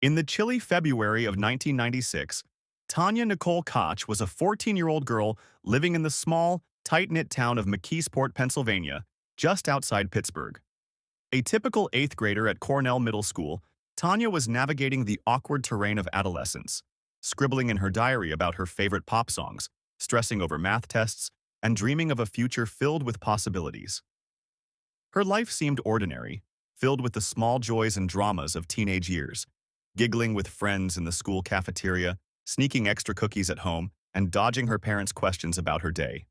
In the chilly February of 1996, Tanya Nicole Koch was a 14-year-old girl living in the small, tight-knit town of McKeesport, Pennsylvania, just outside Pittsburgh. A typical 8th grader at Cornell Middle School, Tanya was navigating the awkward terrain of adolescence, scribbling in her diary about her favorite pop songs, stressing over math tests, and dreaming of a future filled with possibilities. Her life seemed ordinary, filled with the small joys and dramas of teenage years, giggling with friends in the school cafeteria, sneaking extra cookies at home, and dodging her parents' questions about her day.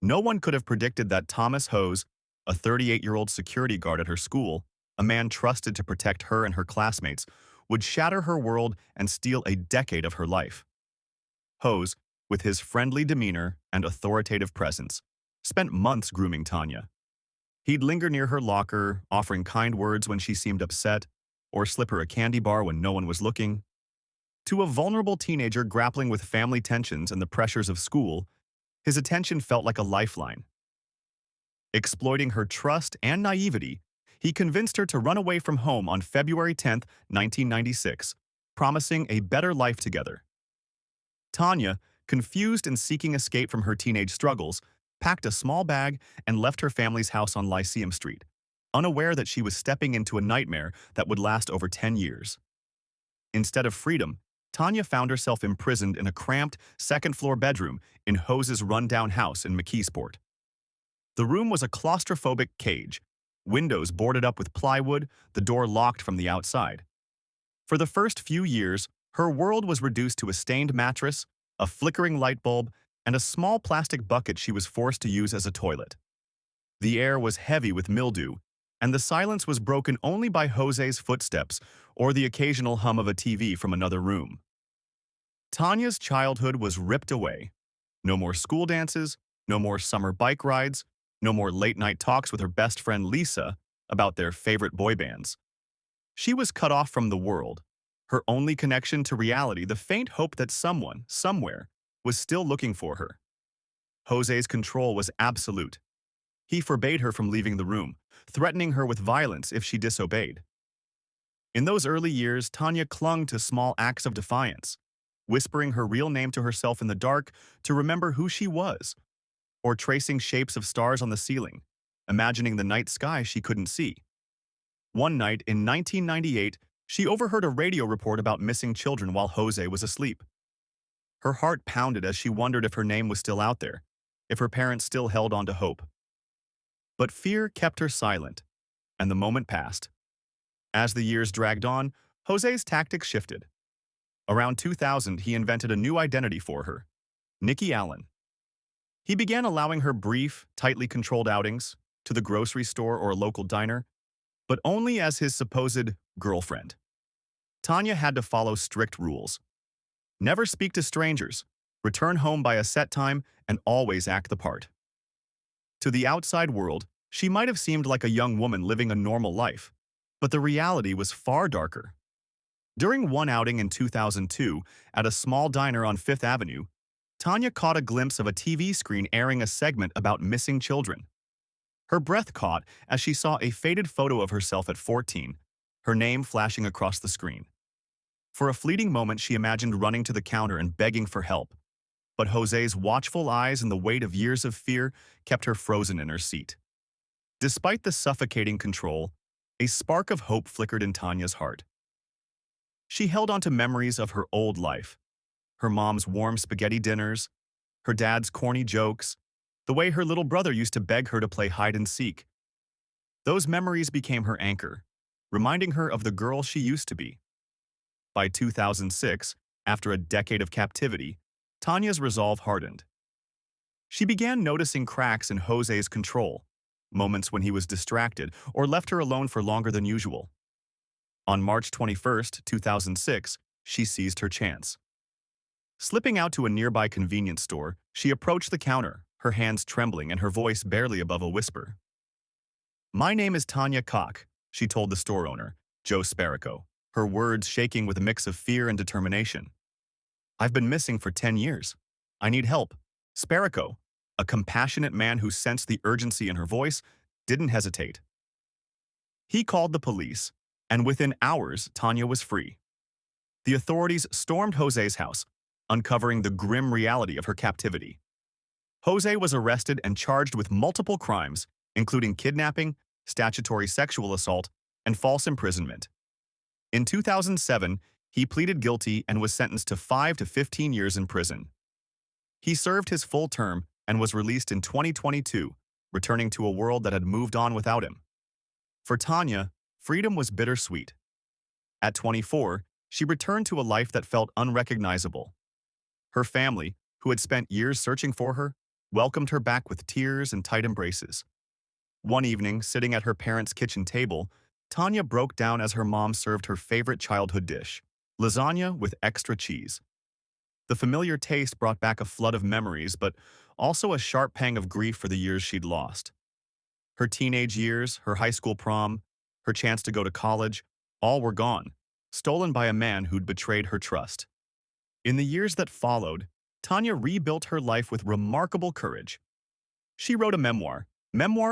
No one could have predicted that Thomas Hose, a 38-year-old security guard at her school, a man trusted to protect her and her classmates, would shatter her world and steal a decade of her life. Hose, with his friendly demeanor and authoritative presence, spent months grooming Tanya. He'd linger near her locker, offering kind words when she seemed upset, or slip her a candy bar when no one was looking. To a vulnerable teenager grappling with family tensions and the pressures of school, his attention felt like a lifeline. Exploiting her trust and naivety, he convinced her to run away from home on February 10, 1996, promising a better life together. Tanya, confused and seeking escape from her teenage struggles, packed a small bag and left her family's house on Lyceum Street, unaware that she was stepping into a nightmare that would last over 10 years. Instead of freedom, Tanya found herself imprisoned in a cramped, second-floor bedroom in Hose's rundown house in McKeesport. The room was a claustrophobic cage, windows boarded up with plywood, the door locked from the outside. For the first few years, her world was reduced to a stained mattress, a flickering light bulb, and a small plastic bucket she was forced to use as a toilet. The air was heavy with mildew, and the silence was broken only by Jose's footsteps or the occasional hum of a TV from another room. Tanya's childhood was ripped away. No more school dances, no more summer bike rides, no more late-night talks with her best friend Lisa about their favorite boy bands. She was cut off from the world, her only connection to reality the faint hope that someone, somewhere, was still looking for her. Jose's control was absolute. He forbade her from leaving the room, threatening her with violence if she disobeyed. In those early years, Tanya clung to small acts of defiance, whispering her real name to herself in the dark to remember who she was, or tracing shapes of stars on the ceiling, imagining the night sky she couldn't see. One night in 1998, she overheard a radio report about missing children while Jose was asleep. Her heart pounded as she wondered if her name was still out there, if her parents still held on to hope. But fear kept her silent, and the moment passed. As the years dragged on, Jose's tactics shifted. Around 2000, he invented a new identity for her, Nikki Allen. He began allowing her brief, tightly controlled outings, to the grocery store or a local diner, but only as his supposed girlfriend. Tanya had to follow strict rules. Never speak to strangers, return home by a set time, and always act the part. To the outside world, she might have seemed like a young woman living a normal life, but the reality was far darker. During one outing in 2002, at a small diner on Fifth Avenue, Tanya caught a glimpse of a TV screen airing a segment about missing children. Her breath caught as she saw a faded photo of herself at 14, her name flashing across the screen. For a fleeting moment, she imagined running to the counter and begging for help, but Jose's watchful eyes and the weight of years of fear kept her frozen in her seat. Despite the suffocating control, a spark of hope flickered in Tanya's heart. She held on to memories of her old life, her mom's warm spaghetti dinners, her dad's corny jokes, the way her little brother used to beg her to play hide and seek. Those memories became her anchor, reminding her of the girl she used to be. By 2006, after a decade of captivity, Tanya's resolve hardened. She began noticing cracks in Jose's control, moments when he was distracted or left her alone for longer than usual. On March 21, 2006, she seized her chance. Slipping out to a nearby convenience store, she approached the counter, her hands trembling and her voice barely above a whisper. "My name is Tanya Kach," she told the store owner, Joe Sparico, her words shaking with a mix of fear and determination. "I've been missing for 10 years. I need help." Sparico, a compassionate man who sensed the urgency in her voice, didn't hesitate. He called the police, and within hours, Tanya was free. The authorities stormed Jose's house, uncovering the grim reality of her captivity. Jose was arrested and charged with multiple crimes, including kidnapping, statutory sexual assault, and false imprisonment. In 2007, he pleaded guilty and was sentenced to 5 to 15 years in prison. He served his full term and was released in 2022, returning to a world that had moved on without him. For Tanya, freedom was bittersweet. At 24, she returned to a life that felt unrecognizable. Her family, who had spent years searching for her, welcomed her back with tears and tight embraces. One evening, sitting at her parents' kitchen table, Tanya broke down as her mom served her favorite childhood dish, lasagna with extra cheese. The familiar taste brought back a flood of memories, but also a sharp pang of grief for the years she'd lost. Her teenage years, her high school prom, her chance to go to college, all were gone, stolen by a man who'd betrayed her trust. In the years that followed, Tanya rebuilt her life with remarkable courage. She wrote a memoir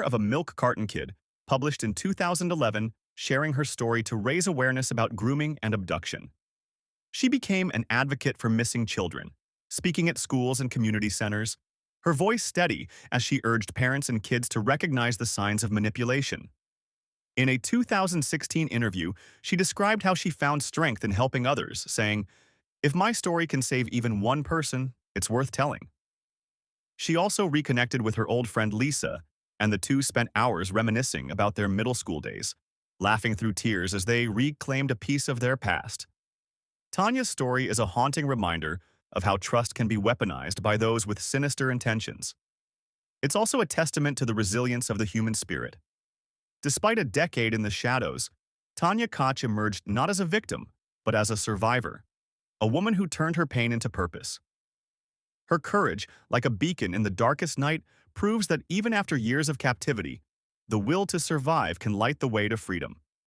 of a milk carton kid, published in 2011, sharing her story to raise awareness about grooming and abduction. She became an advocate for missing children, speaking at schools and community centers, her voice steady as she urged parents and kids to recognize the signs of manipulation. In a 2016 interview, she described how she found strength in helping others, saying, "If my story can save even one person, it's worth telling." She also reconnected with her old friend Lisa, and the two spent hours reminiscing about their middle school days, laughing through tears as they reclaimed a piece of their past. Tanya's story is a haunting reminder of how trust can be weaponized by those with sinister intentions. It's also a testament to the resilience of the human spirit. Despite a decade in the shadows, Tanya Kach emerged not as a victim, but as a survivor, a woman who turned her pain into purpose. Her courage, like a beacon in the darkest night, proves that even after years of captivity, the will to survive can light the way to freedom.